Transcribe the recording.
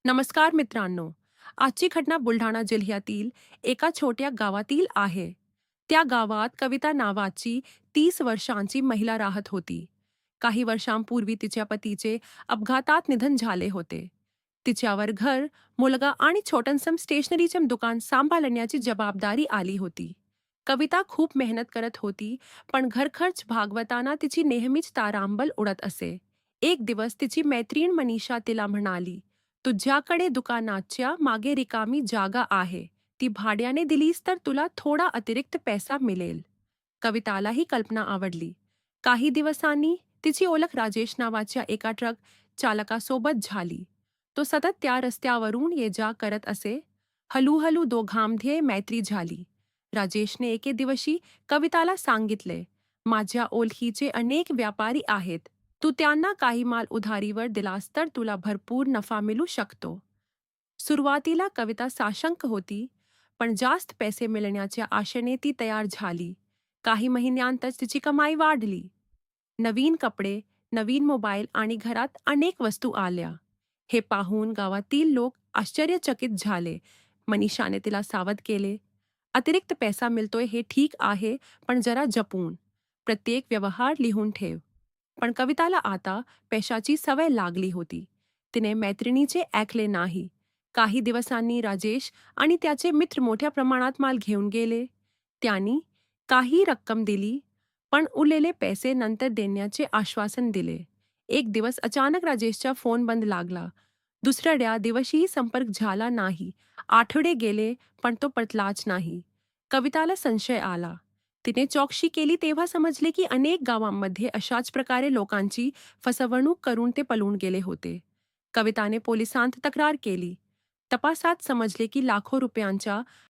नमस्कार मित्रांनो. आजची घटना बुलढाणा जिल्ह्यातील एका छोट्या गावातील आहे. त्या गावात कविता नावाची 30 वर्षांची महिला राहत होती. काही वर्षांपूर्वी तिच्या पतीचे अपघातात निधन झाले होते. तिच्यावर घर, मुलगा आणि छोटंसं स्टेशनरीचे दुकान सांभाळण्याची जबाबदारी आली होती. कविता खूप मेहनत करत होती, पण घरखर्च भागवताना तिची नेहमीच तारांबळ उडत असे. एक दिवस तिची मैत्रीण मनीषा तिला म्हणाली, तुझ्याकडे दुकानाच्या मागे रिकामी जागा आहे. ती भाड्याने दिलीस तर तुला थोडा अतिरिक्त पैसा मिळेल. कविताला ही कल्पना आवडली. काही दिवसांनी तिची ओळख राजेश नावाच्या एका ट्रक चालकासोबत झाली. तो सतत त्या रस्त्यावरून ये जा करत असे. हळूहळू दोघांमध्ये मैत्री झाली. राजेशने एके दिवशी कविताला सांगितले, माझ्या ओळखीचे अनेक व्यापारी आहेत. तू त्यांना काही माल उधारीवर दिलास तर तुला भरपूर नफा मिळू शकतो. सुरुवातीला कविता साशंक होती, पण जास्त पैसे मिळण्याच्या आशेने ती तयार झाली. काही महिन्यांतच तिची कमाई वाढली. नवीन कपडे, नवीन मोबाईल आणि घरात अनेक वस्तू आल्या. हे पाहून गावातील लोक आश्चर्यचकित झाले. मनीषाने तिला सावध केले, अतिरिक्त पैसा मिळतोय हे ठीक आहे, पण जरा जपून. प्रत्येक व्यवहार लिहून ठेव. पण कविताला आता पैशाची सवय लागली होती. तिने मैत्रिणीचे ऐकले नाही. काही दिवसांनी राजेश आणि त्याचे मित्र मोठ्या प्रमाणात माल घेऊन गेले. त्यांनी काही रक्कम दिली, पण उरलेले पैसे नंतर देण्याचे आश्वासन दिले. एक दिवस अचानक राजेशचा फोन बंद लागला. दुसऱ्या दिवशी संपर्क झाला नाही. आठवडे गेले, पण तो पटलाच नाही. कविताला संशय आला. तिने चौकशी केली तेव्हा समजले की अनेक गावांमध्ये अशाच प्रकारे लोकांची फसवणूक करून ते पळून गेले होते. कविताने पोलिसांत तक्रार केली. तपासात समजले की लाखो रुपयांच्या